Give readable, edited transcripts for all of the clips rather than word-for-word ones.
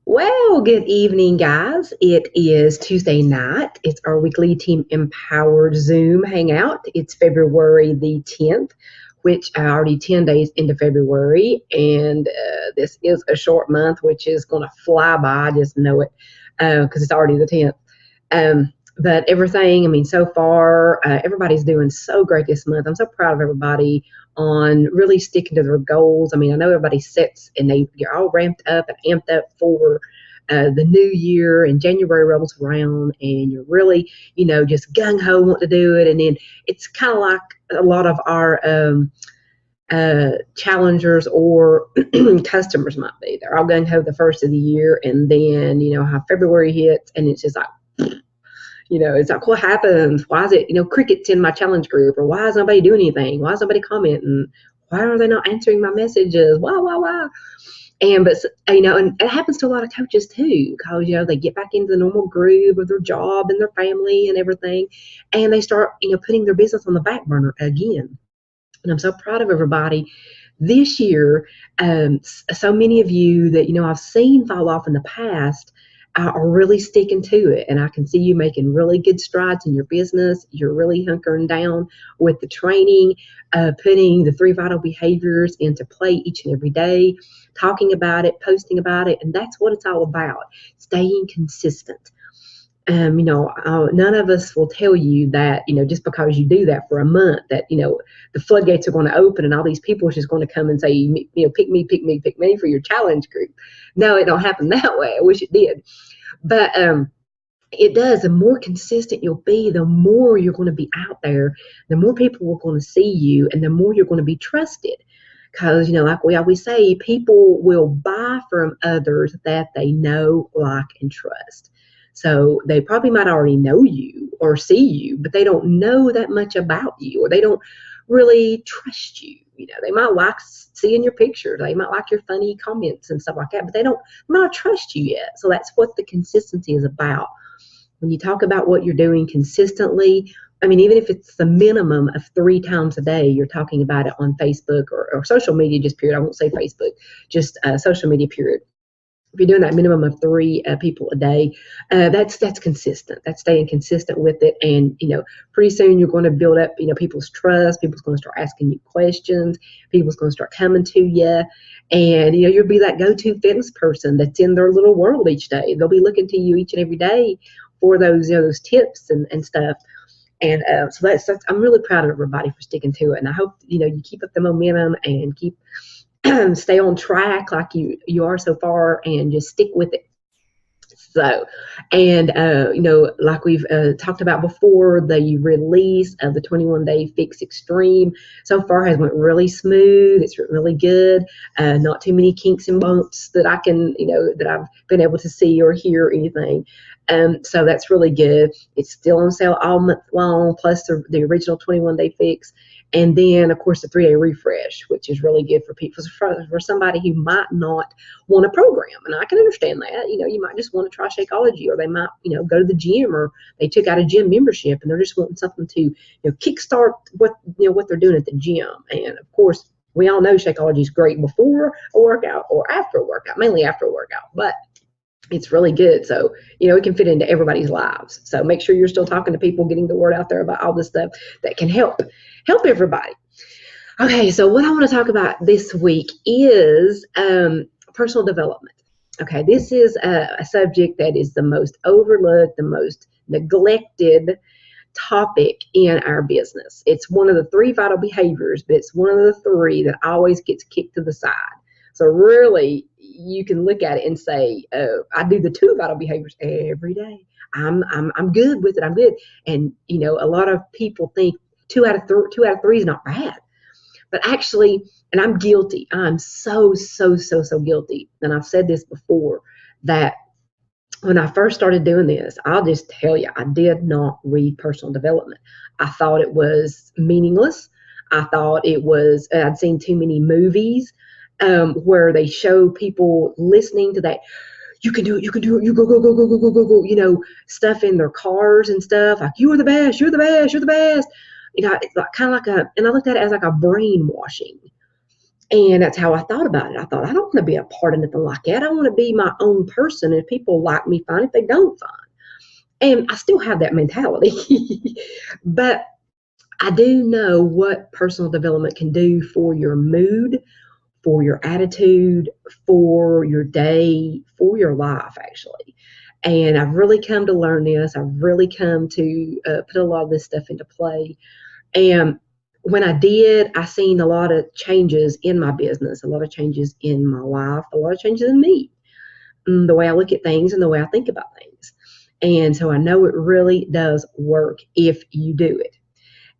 Well, good evening, guys. It is Tuesday night. It's our weekly Team Empowered Zoom hangout. It's February the 10th, which already 10 days into February. And this is a short month, which is going to fly by. I just know it because it's already the 10th. But everything, I mean, so far, everybody's doing so great this month. I'm so proud of everybody on really sticking to their goals. I mean, I know everybody sets and you're all ramped up and amped up for the new year, and January rolls around and you're really, just gung ho want to do it. And then it's kind of like a lot of our challengers or customers might be. They're all gung ho the first of the year, and then, how February hits and it's just like, it's like, what happens? Why is it, crickets in my challenge group? Or why is nobody doing anything? Why is nobody commenting? Why are they not answering my messages? Why? And it happens to a lot of coaches too, because, they get back into the normal groove of their job and their family and everything. And they start, putting their business on the back burner again. And I'm so proud of everybody this year. So many of you that, I've seen fall off in the past are really sticking to it. And I can see you making really good strides in your business. You're really hunkering down with the training, putting the 3 vital behaviors into play each and every day, talking about it, posting about it. And that's what it's all about, staying consistent. None of us will tell you that, just because you do that for a month, that, the floodgates are going to open and all these people are just going to come and say, pick me for your challenge group. No, it don't happen that way. I wish it did. But it does. The more consistent you'll be, the more you're going to be out there, the more people are going to see you, and the more you're going to be trusted. Because, like we always say, people will buy from others that they know, like, and trust. So they probably might already know you or see you, but they don't know that much about you, or they don't really trust you. They might like seeing your pictures. They might like your funny comments and stuff like that, but they might not trust you yet. So that's what the consistency is about. When you talk about what you're doing consistently, I mean, even if it's the minimum of 3 times a day, you're talking about it on Facebook or social media, just period. I won't say Facebook, just social media, period. If you're doing that minimum of 3 people a day, that's consistent. That's staying consistent with it. And, pretty soon you're going to build up, people's trust. People's going to start asking you questions. People's going to start coming to you. And, you'll be that go-to fitness person that's in their little world each day. They'll be looking to you each and every day for those, those tips and stuff. And so I'm really proud of everybody for sticking to it. And I hope, you keep up the momentum and keep stay on track like you are so far, and just stick with it. So, and like we've talked about before, the release of the 21-day fix extreme so far has went really smooth. It's really good. Not too many kinks and bumps that I can, that I've been able to see or hear or anything. So that's really good. It's still on sale all month long, plus the original 21-day fix. And then, of course, the 3-day refresh, which is really good for people, for somebody who might not want a program. And I can understand that. You might just want to try Shakeology, or they might, go to the gym, or they took out a gym membership and they're just wanting something to, kickstart what they're doing at the gym. And of course, we all know Shakeology is great before a workout or after a workout, mainly after a workout, but it's really good. So, it can fit into everybody's lives. So make sure you're still talking to people, getting the word out there about all this stuff that can help everybody. Okay, so what I want to talk about this week is personal development. Okay, this is a subject that is the most overlooked, the most neglected topic in our business. It's one of the 3 vital behaviors, but it's one of the 3 that always gets kicked to the side. So really, you can look at it and say, I do the 2 vital behaviors every day. I'm good with it. I'm good. And, a lot of people think 2 out of 3 is not bad. But actually, and I'm guilty. I'm so guilty. And I've said this before, that when I first started doing this, I'll just tell you, I did not read personal development. I thought it was meaningless. I thought it was, I'd seen too many movies where they show people listening to that, you can do it, you go, stuff in their cars and stuff, like, you are the best, you're the best, you're the best. It's like, kind of like and I looked at it as like a brainwashing. And that's how I thought about it. I thought, I don't want to be a part of nothing like that. I want to be my own person. And if people like me, fine. If they don't, fine. And I still have that mentality. But I do know what personal development can do for your mood, for your attitude, for your day, for your life, actually. And I've really come to learn this. I've really come to put a lot of this stuff into play. And when I did, I seen a lot of changes in my business, a lot of changes in my life, a lot of changes in me, the way I look at things and the way I think about things. And so I know it really does work if you do it.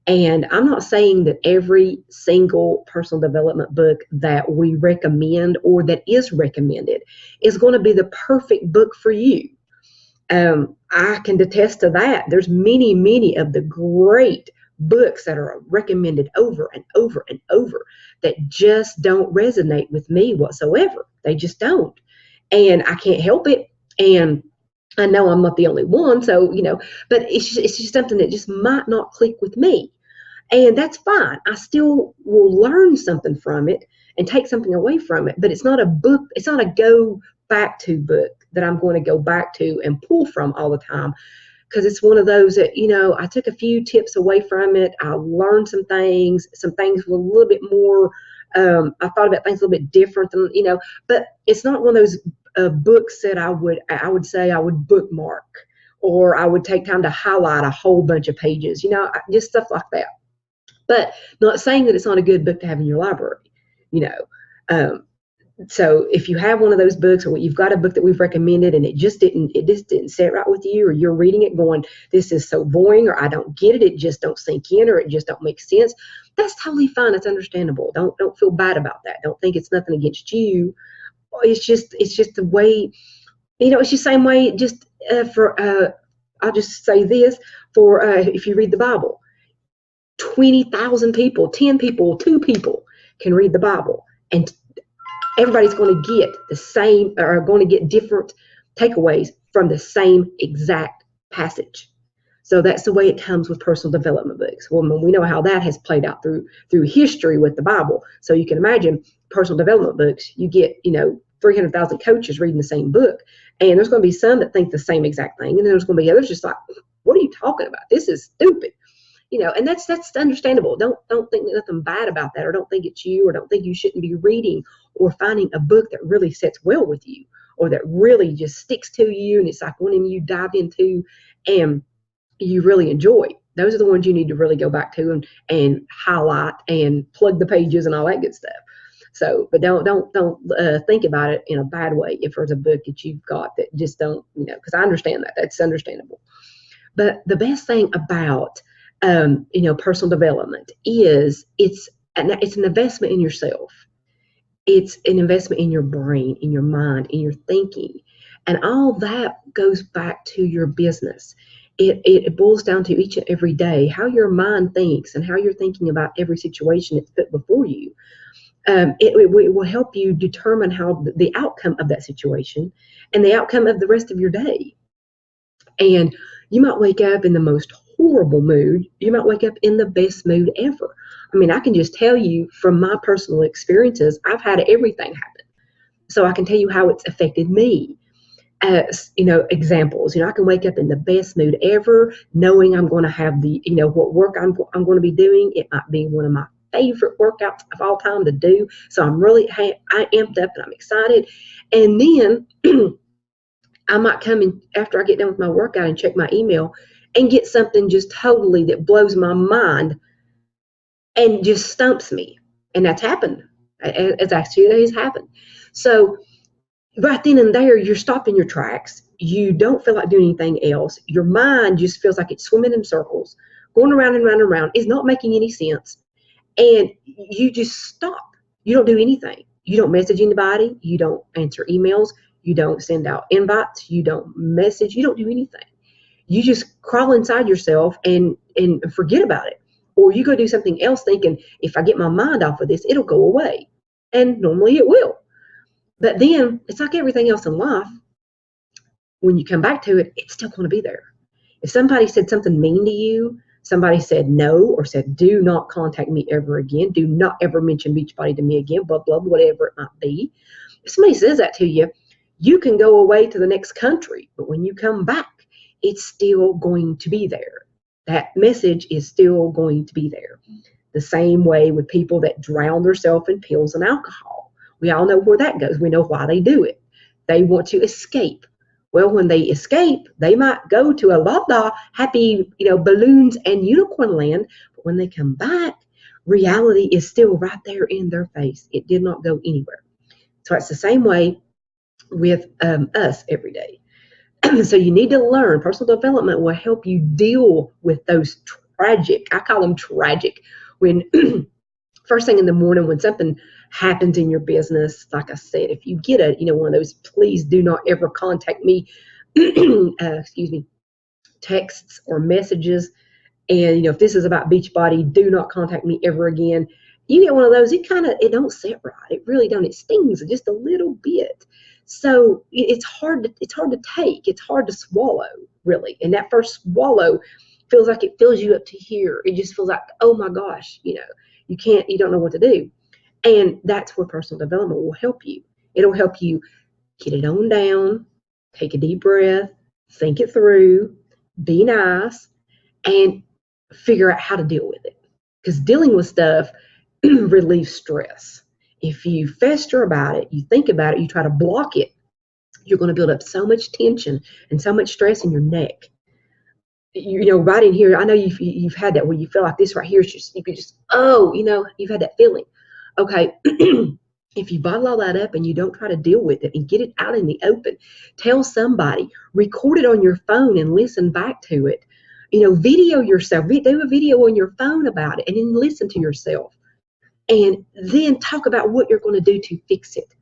And I'm not saying that every single personal development book that we recommend or that is recommended is going to be the perfect book for you. I can attest to that. There's many, many of the great books that are recommended over and over and over that just don't resonate with me whatsoever. They just don't. And I can't help it. And I know I'm not the only one. So, but it's just something that just might not click with me. And that's fine. I still will learn something from it and take something away from it. But it's not a book. It's not a go back to book that I'm going to go back to and pull from all the time. Because it's one of those that, I took a few tips away from it. I learned some things were a little bit more, I thought about things a little bit different than, but it's not one of those books that I would say I would bookmark, or I would take time to highlight a whole bunch of pages, just stuff like that. But not saying that it's not a good book to have in your library, So if you have one of those books, or you've got a book that we've recommended and it just didn't sit right with you, or you're reading it going, this is so boring, or I don't get it, it just don't sink in, or it just don't make sense, that's totally fine. It's understandable. Don't feel bad about that. Don't think it's nothing against you. It's just the way, it's the same way. Just I'll just say this for if you read the Bible. 20,000 people, 10 people, 2 people can read the Bible, and everybody's going to get the same, or going to get different takeaways from the same exact passage. So that's the way it comes with personal development books. Well, we know how that has played out through history with the Bible. So you can imagine personal development books, you get, 300,000 coaches reading the same book, and there's going to be some that think the same exact thing, and then there's going to be others just like, what are you talking about? This is stupid. And that's understandable. Don't think nothing bad about that, or don't think it's you, or don't think you shouldn't be reading or finding a book that really sits well with you, or that really just sticks to you, and it's like one you dive into and you really enjoy. Those are the ones you need to really go back to and highlight and plug the pages and all that good stuff. So, but don't think about it in a bad way if there's a book that you've got that just don't, because I understand that. That's understandable. But the best thing about personal development is it's an investment in yourself. It's an investment in your brain, in your mind, in your thinking, and all that goes back to your business. It boils down to each and every day how your mind thinks and how you're thinking about every situation that's put before you. It will help you determine how the outcome of that situation and the outcome of the rest of your day. And you might wake up in the most horrible mood. You might wake up in the best mood ever. I mean, I can just tell you from my personal experiences, I've had everything happen. So I can tell you how it's affected me. As, examples, I can wake up in the best mood ever, knowing I'm going to have the, what work I'm going to be doing. It might be one of my favorite workouts of all time to do. So I'm really, I amped up and I'm excited. And then I might come in after I get done with my workout and check my email and get something just totally that blows my mind and just stumps me. And that's happened. It's actually has happened. So right then and there, you're stopping your tracks. You don't feel like doing anything else. Your mind just feels like it's swimming in circles, going around and around and around. It's not making any sense. And you just stop. You don't do anything. You don't message anybody. You don't answer emails. You don't send out invites. You don't message. You don't do anything. You just crawl inside yourself and forget about it. Or you go do something else thinking, if I get my mind off of this, it'll go away. And normally it will. But then it's like everything else in life. When you come back to it, it's still going to be there. If somebody said something mean to you, somebody said no, or said, do not contact me ever again. Do not ever mention Beachbody to me again, blah, blah, whatever it might be. If somebody says that to you, you can go away to the next country, but when you come back, it's still going to be there. That message is still going to be there. The same way with people that drown themselves in pills and alcohol. We all know where that goes. We know why they do it. They want to escape. Well, when they escape, they might go to a lot of happy, balloons and unicorn land. But when they come back, reality is still right there in their face. It did not go anywhere. So it's the same way with us every day. So you need to learn. Personal development will help you deal with those tragic, I call them tragic, when first thing in the morning when something happens in your business, like I said, if you get one of those, please do not ever contact me, texts or messages. And, if this is about Beachbody, do not contact me ever again. You get one of those, it don't sit right. It really don't. It stings just a little bit. So it's hard to take. It's hard to swallow, really. And that first swallow feels like it fills you up to here. It just feels like, oh my gosh, you don't know what to do. And that's where personal development will help you. It'll help you get it on down, take a deep breath, think it through, be nice, and figure out how to deal with it. Because dealing with stuff relieves stress. If you fester about it, you think about it, you try to block it, you're going to build up so much tension and so much stress in your neck. Right in here, I know you've had that where you feel like this right here, you've had that feeling. Okay, if you bottle all that up and you don't try to deal with it and get it out in the open, tell somebody, record it on your phone and listen back to it. Video yourself, do a video on your phone about it, and then listen to yourself. And then talk about what you're going to do to fix it.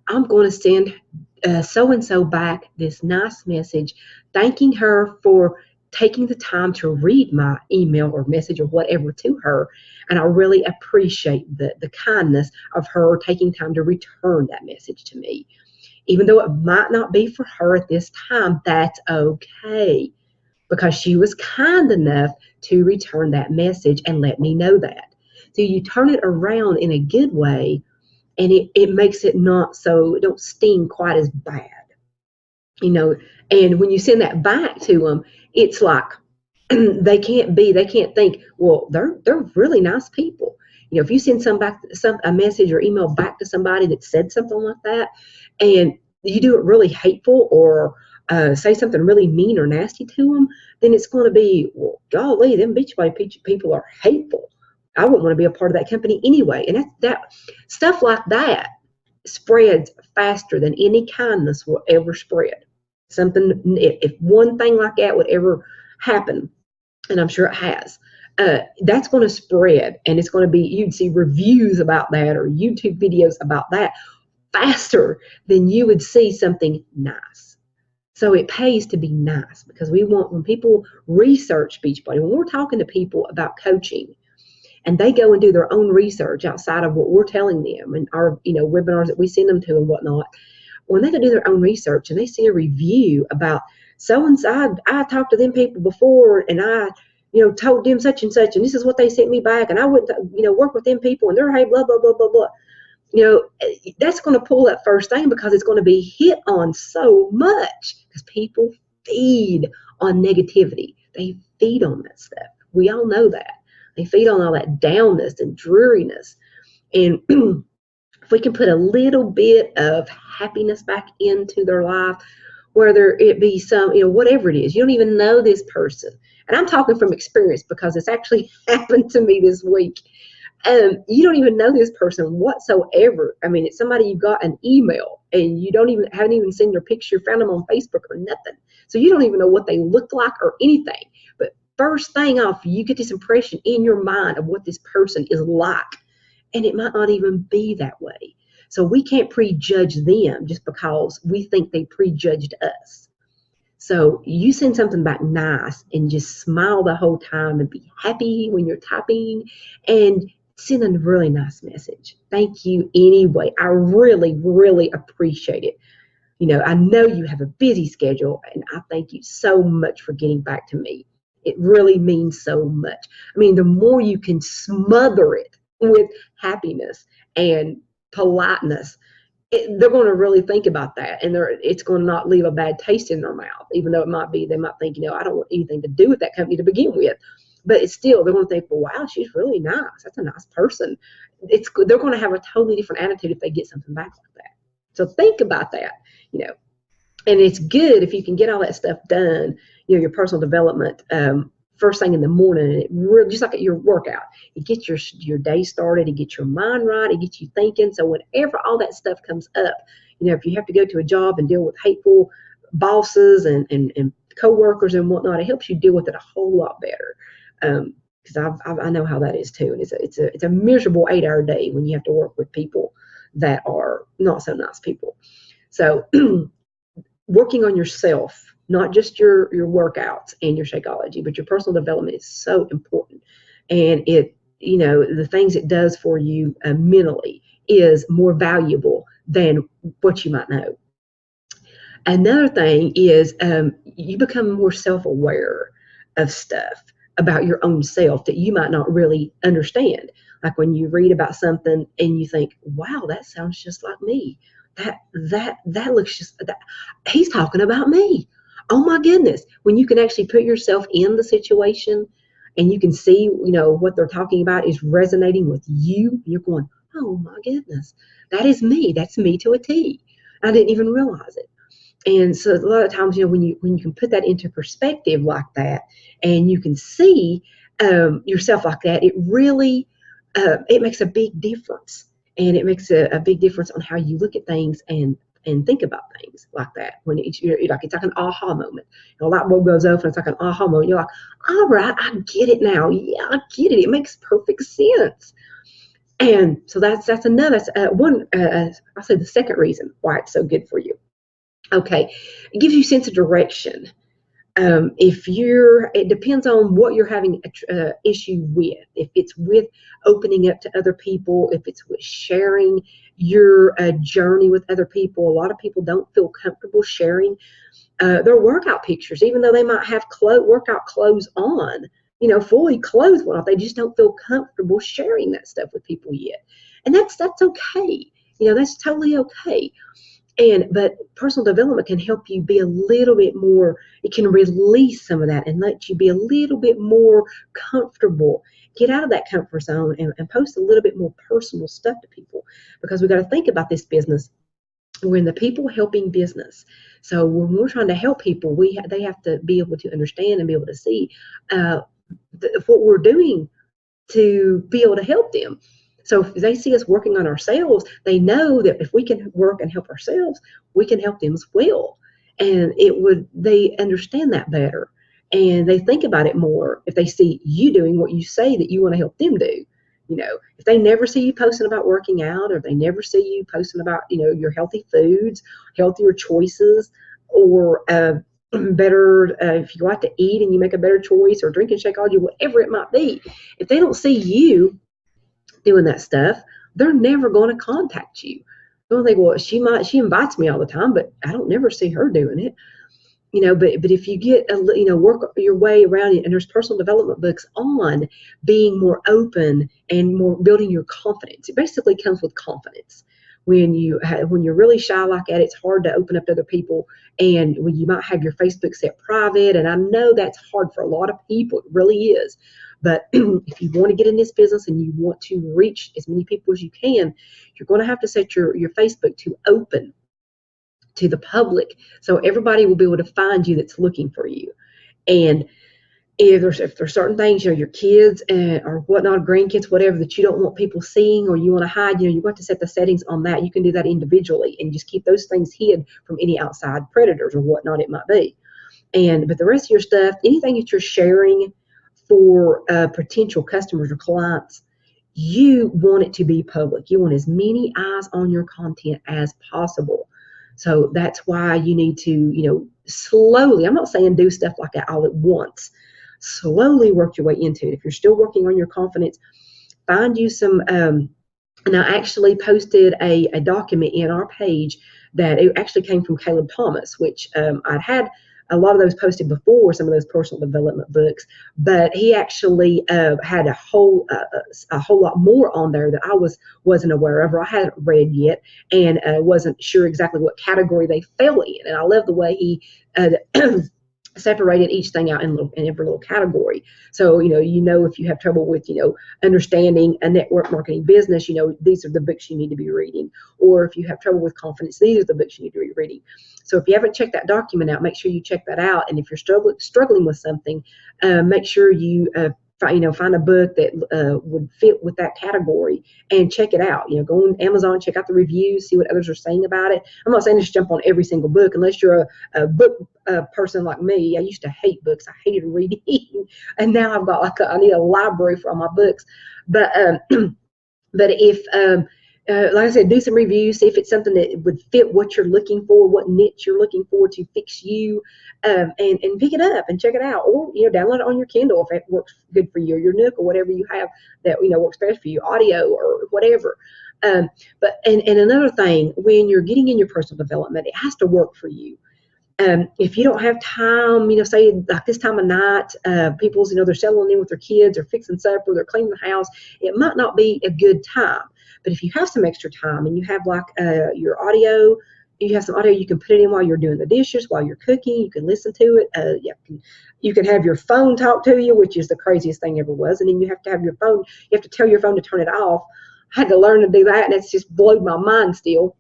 I'm going to send so-and-so back this nice message, thanking her for taking the time to read my email or message or whatever to her. And I really appreciate the kindness of her taking time to return that message to me. Even though it might not be for her at this time, that's okay, because she was kind enough to return that message and let me know that. So you turn it around in a good way, and it makes it it don't sting quite as bad. And when you send that back to them, it's like they can't think, well, they're really nice people. If you send a message or email back to somebody that said something like that, and you do it really hateful or say something really mean or nasty to them, then it's going to be, well, golly, them Beachbody people are hateful. I wouldn't want to be a part of that company anyway. And that stuff like that spreads faster than any kindness will ever spread. If one thing like that would ever happen, and I'm sure it has, that's going to spread, and it's going to be, you'd see reviews about that or YouTube videos about that faster than you would see something nice. So it pays to be nice, because when people research Beachbody, when we're talking to people about coaching, and they go and do their own research outside of what we're telling them and our webinars that we send them to and whatnot, when they go do their own research and they see a review about so-and-so, I talked to them people before, and I told them such and such, and this is what they sent me back, and I wouldn't work with them people, and they're, hey, blah, blah, blah, blah, blah. That's going to pull that first thing, because it's going to be hit on so much, because people feed on negativity. They feed on that stuff. We all know that. They feed on all that downness and dreariness. And if we can put a little bit of happiness back into their life, whether it be some, whatever it is, you don't even know this person. And I'm talking from experience, because it's actually happened to me this week. You don't even know this person whatsoever. I mean, it's somebody you got an email, and you haven't even seen their picture, found them on Facebook or nothing. So you don't even know what they look like or anything. But first thing off, you get this impression in your mind of what this person is like, and it might not even be that way. So we can't prejudge them just because we think they prejudged us. So you send something back nice, and just smile the whole time and be happy when you're typing, and send a really nice message. Thank you anyway. I really, really appreciate it. I know you have a busy schedule, and I thank you so much for getting back to me. it really means so much. I mean, the more you can smother it with happiness and politeness, they're going to really think about that, and it's going to not leave a bad taste in their mouth, even though they might think, I don't want anything to do with that company to begin with. But it's still, they're going to think, well, wow, she's really nice. That's a nice person. They're going to have a totally different attitude if they get something back like that. So think about that, and it's good if you can get all that stuff done, your personal development, first thing in the morning, and it really, just like at your workout, it gets your day started, it gets your mind right, it gets you thinking. So whenever all that stuff comes up, if you have to go to a job and deal with hateful bosses and coworkers and whatnot, it helps you deal with it a whole lot better. Because I know how that is too, and it's a miserable 8-hour day when you have to work with people that are not so nice people. So working on yourself, not just your workouts and your Shakeology, but your personal development is so important. And the things it does for you mentally is more valuable than what you might know. Another thing is you become more self-aware of stuff about your own self that you might not really understand. Like when you read about something and you think, wow, that sounds just like me. That looks just that he's talking about me. Oh my goodness. When you can actually put yourself in the situation and you can see, what they're talking about is resonating with you, you're going, oh my goodness, that is me. That's me to a T. I didn't even realize it. And so a lot of times, when you can put that into perspective like that, and you can see yourself like that, it really it makes a big difference, and it makes a big difference on how you look at things and think about things like that. When it's like an aha moment, a light bulb goes off, and it's like an aha moment. You're like, all right, I get it now. Yeah, I get it. It makes perfect sense. And so that's another one. I'll say the second reason why it's so good for you. Okay, it gives you a sense of direction. It depends on what you're having an issue with. If it's with opening up to other people, if it's with sharing your journey with other people. A lot of people don't feel comfortable sharing their workout pictures, even though they might have workout clothes on, fully clothed. They just don't feel comfortable sharing that stuff with people yet, and that's okay. That's totally okay. But personal development can help you be a little bit more, it can release some of that and let you be a little bit more comfortable. Get out of that comfort zone and post a little bit more personal stuff to people, because we've got to think about this business. We're in the people helping business. So when we're trying to help people, they have to be able to understand and be able to see what we're doing to be able to help them. So if they see us working on ourselves, they know that if we can work and help ourselves, we can help them as well. And they understand that better, and they think about it more if they see you doing what you say that you want to help them do. If they never see you posting about working out, or if they never see you posting about, your healthy foods, healthier choices, or better, if you like to eat and you make a better choice, or drinking Shakeology, whatever it might be, if they don't see you doing that stuff, they're never going to contact you. They'll think, well, she invites me all the time, but I don't never see her doing it. But if you get work your way around it, and there's personal development books on being more open and more building your confidence. It basically comes with confidence. When you're really shy like that, it's hard to open up to other people, and when you might have your Facebook set private, and I know that's hard for a lot of people. It really is. But if you want to get in this business and you want to reach as many people as you can, you're going to have to set your Facebook to open to the public, so everybody will be able to find you that's looking for you. And if there's certain things, your kids or whatnot, grandkids, whatever, that you don't want people seeing, or you want to hide, you got to set the settings on that. You can do that individually and just keep those things hid from any outside predators or whatnot it might be. But the rest of your stuff, anything that you're sharing for potential customers or clients, you want it to be public. You want as many eyes on your content as possible. So that's why you need to, slowly, I'm not saying do stuff like that all at once. Slowly work your way into it. If you're still working on your confidence, find you some, and I actually posted a document in our page that it actually came from Caleb Thomas, which I'd had a lot of those posted before some of those personal development books, but he actually had a whole lot more on there that I wasn't aware of or I hadn't read yet, and wasn't sure exactly what category they fell in. And I love the way he separated each thing out in every little category. So, if you have trouble with, understanding a network marketing business, these are the books you need to be reading. Or if you have trouble with confidence, these are the books you need to be reading. So if you haven't checked that document out, make sure you check that out. And if you're struggling with something, make sure you find a book that would fit with that category and check it out. Go on Amazon, check out the reviews, see what others are saying about it. I'm not saying just jump on every single book unless you're a book person like me. I used to hate books. I hated reading, and now I've got I need a library for all my books. But but if like I said, do some reviews, see if it's something that would fit what you're looking for, what niche you're looking for to fix you, and pick it up and check it out, or download it on your Kindle if it works good for you, or your Nook, or whatever you have that works best for you, audio or whatever. But another thing, when you're getting in your personal development, it has to work for you. If you don't have time, say like this time of night, people's, they're settling in with their kids or fixing supper, they're cleaning the house, it might not be a good time. But if you have some extra time and you have like your audio, you have some audio, you can put it in while you're doing the dishes, while you're cooking, you can listen to it. You can have your phone talk to you, which is the craziest thing ever was. And then you have to have your phone, you have to tell your phone to turn it off. I had to learn to do that, and it's just blowed my mind still.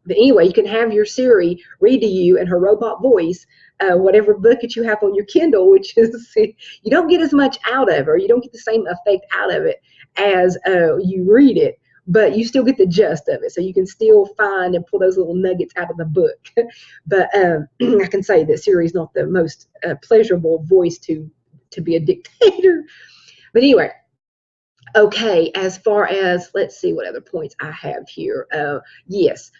But anyway, you can have your Siri read to you in her robot voice whatever book that you have on your Kindle, which is, you don't get as much out of it, or you don't get the same effect out of it as you read it, but you still get the gist of it. So you can still find and pull those little nuggets out of the book. But I can say that Siri is not the most pleasurable voice to be a dictator. But anyway, okay, as far as, let's see what other points I have here. Yes.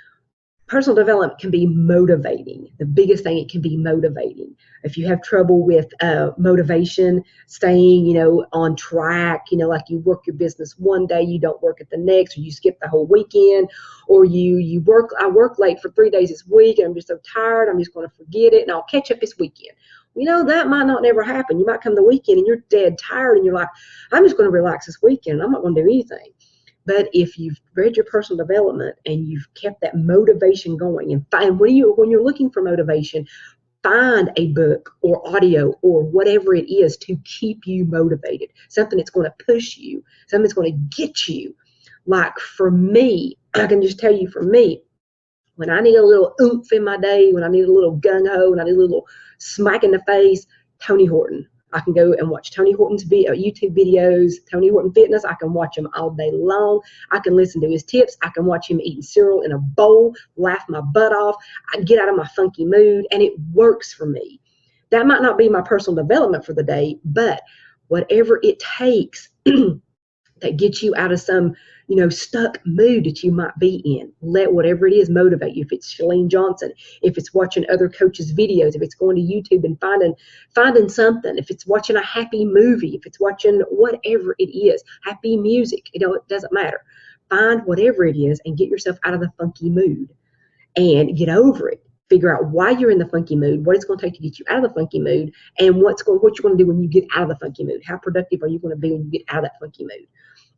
Personal development can be motivating. The biggest thing, it can be motivating. If you have trouble with motivation, staying, on track, like you work your business one day, you don't work it the next, or you skip the whole weekend, or I work late for 3 days this week, and I'm just so tired, I'm just going to forget it, and I'll catch up this weekend. That might not never happen. You might come the weekend and you're dead tired, and you're like, I'm just going to relax this weekend. I'm not going to do anything. But if you've read your personal development and you've kept that motivation going, and find when you're looking for motivation, find a book or audio or whatever it is to keep you motivated. Something that's going to push you, something that's going to get you. Like for me, I can just tell you, for me, when I need a little oomph in my day, when I need a little gung-ho, when I need a little smack in the face, Tony Horton. I can go and watch Tony Horton's YouTube videos, Tony Horton Fitness. I can watch him all day long. I can listen to his tips. I can watch him eating cereal in a bowl, laugh my butt off. I get out of my funky mood, and it works for me. That might not be my personal development for the day, but whatever it takes that gets you out of some, stuck mood that you might be in. Let whatever it is motivate you. If it's Chalene Johnson, if it's watching other coaches' videos, if it's going to YouTube and finding something, if it's watching a happy movie, if it's watching whatever it is, happy music, it doesn't matter. Find whatever it is and get yourself out of the funky mood and get over it. Figure out why you're in the funky mood, what it's going to take to get you out of the funky mood, and what you're going to do when you get out of the funky mood. How productive are you going to be when you get out of that funky mood?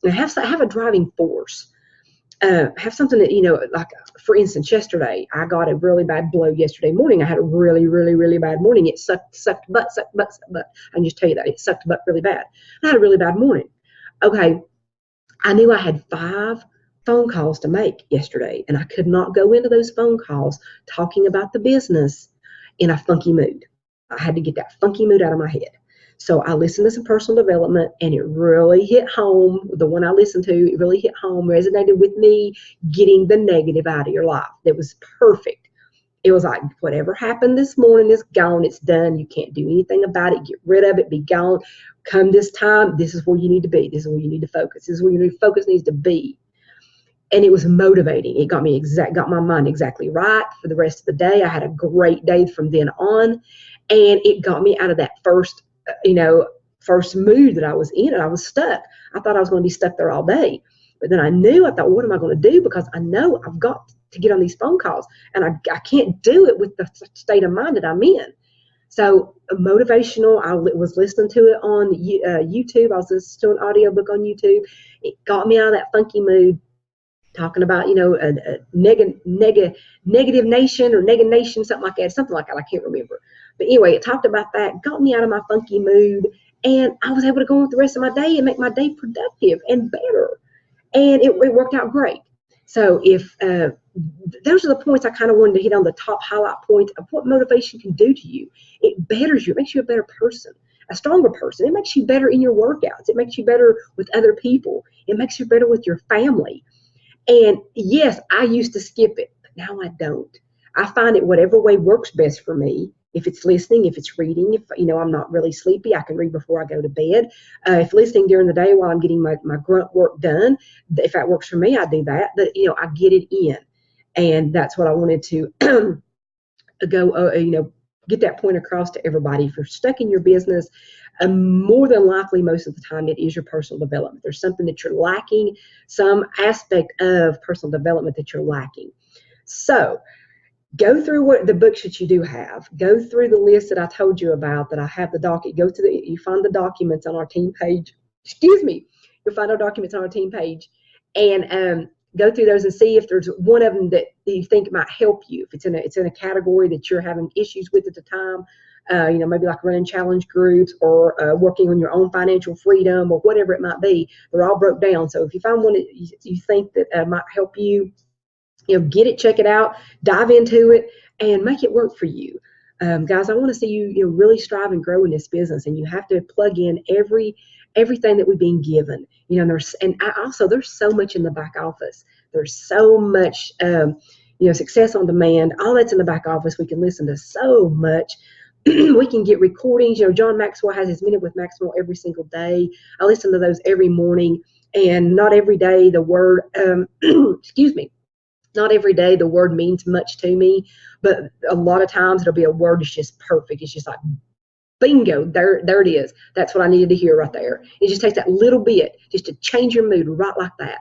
And have a driving force. Have something that, like for instance, yesterday, I got a really bad blow yesterday morning. I had a really, really, really bad morning. It sucked butt. I can just tell you that. It sucked butt really bad. I had a really bad morning. Okay. I knew I had 5 phone calls to make yesterday, and I could not go into those phone calls talking about the business in a funky mood. I had to get that funky mood out of my head. So I listened to some personal development, and it really hit home. The one I listened to, it really hit home, resonated with me, getting the negative out of your life. That was perfect. It was like, whatever happened this morning is gone. It's done. You can't do anything about it. Get rid of it. Be gone. Come this time, this is where you need to be. This is where you need to focus. This is where your focus needs to be. And it was motivating. It got my mind exactly right for the rest of the day. I had a great day from then on, and it got me out of that first mood that I was in, and I was stuck. I thought I was going to be stuck there all day. But then I thought, what am I going to do? Because I know I've got to get on these phone calls, and I can't do it with the state of mind that I'm in. So motivational, I was listening to it on YouTube. I was listening to an audiobook on YouTube. It got me out of that funky mood, talking about, a negative nation or negative nation, something like that. I can't remember. But anyway, it talked about that, got me out of my funky mood, and I was able to go on with the rest of my day and make my day productive and better. And it worked out great. So if those are the points I kind of wanted to hit on, the top highlight points of what motivation can do to you. It betters you. It makes you a better person, a stronger person. It makes you better in your workouts. It makes you better with other people. It makes you better with your family. And yes, I used to skip it, but now I don't. I find it whatever way works best for me. If it's listening, if it's reading, if I'm not really sleepy, I can read before I go to bed. If listening during the day while I'm getting my grunt work done, if that works for me, I do that. But I get it in, and that's what I wanted to get that point across to everybody. If you're stuck in your business, more than likely, most of the time, it is your personal development. There's something that you're lacking, some aspect of personal development that you're lacking. So go through what the books that you do have. Go through the list that I told you about, that I have the docket. You find the documents on our team page. Excuse me. You'll find our documents on our team page, and go through those and see if there's one of them that you think might help you. If it's in a category that you're having issues with at the time, maybe like running challenge groups or working on your own financial freedom or whatever it might be. They're all broke down. So if you find one that you think that might help you, get it, check it out, dive into it, and make it work for you. Guys, I want to see you really strive and grow in this business, and you have to plug in everything that we've been given. There's so much in the back office. There's so much, success on demand. All that's in the back office. We can listen to so much. We can get recordings. John Maxwell has his Minute with Maxwell every single day. I listen to those every morning, and not every day the word, excuse me, not every day the word means much to me, but a lot of times it'll be a word that's just perfect. It's just like, bingo, there it is. That's what I needed to hear right there. It just takes that little bit just to change your mood right like that.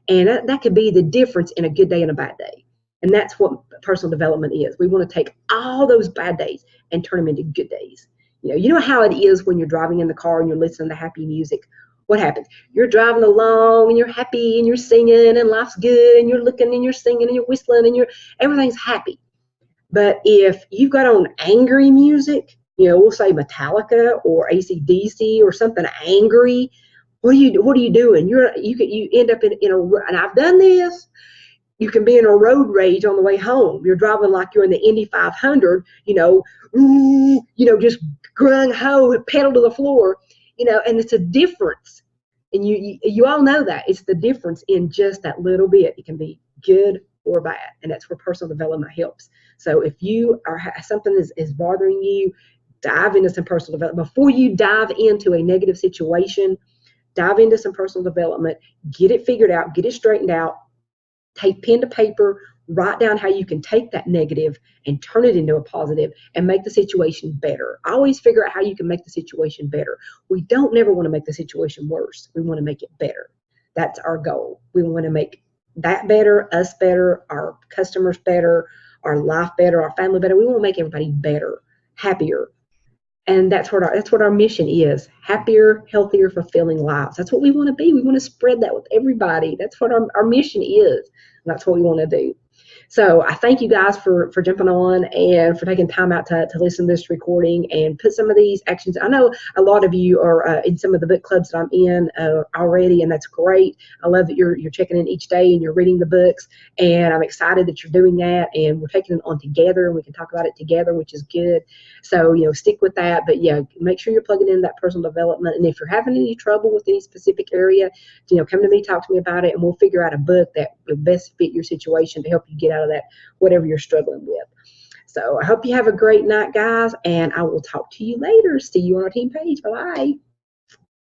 And that could be the difference in a good day and a bad day. And that's what personal development is. We want to take all those bad days and turn them into good days. You know how it is when you're driving in the car and you're listening to happy music. What happens? You're driving along and you're happy and you're singing and life's good and you're looking and you're singing and you're whistling and everything's happy. But if you've got on angry music, we'll say Metallica or AC/DC or something angry, what are you doing? You end up in a, and I've done this. You can be in a road rage on the way home. You're driving like you're in the Indy 500, just gung ho, pedal to the floor, and it's a difference. And you all know that it's the difference in just that little bit. It can be good or bad, and that's where personal development helps. So if you something is bothering you, dive into some personal development before you dive into a negative situation. Dive into some personal development, get it figured out, get it straightened out. Take pen to paper, write down how you can take that negative and turn it into a positive and make the situation better. Always figure out how you can make the situation better. We don't never want to make the situation worse. We want to make it better. That's our goal. We want to make that better, us better, our customers better, our life better, our family better. We want to make everybody better, happier. And that's what our mission is: happier, healthier, fulfilling lives. That's what we want to be. We want to spread that with everybody. That's what our mission is. And that's what we want to do. So I thank you guys for jumping on and for taking time out to listen to this recording and put some of these actions. I know a lot of you are in some of the book clubs that I'm in already, and that's great. I love that you're checking in each day and you're reading the books, and I'm excited that you're doing that, and we're taking it on together and we can talk about it together, which is good. So, stick with that, but make sure you're plugging in that personal development. And if you're having any trouble with any specific area, come to me, talk to me about it, and we'll figure out a book that will best fit your situation to help you get out of that, whatever you're struggling with. So I hope you have a great night, guys, and I will talk to you later. See you on our team page. Bye-bye.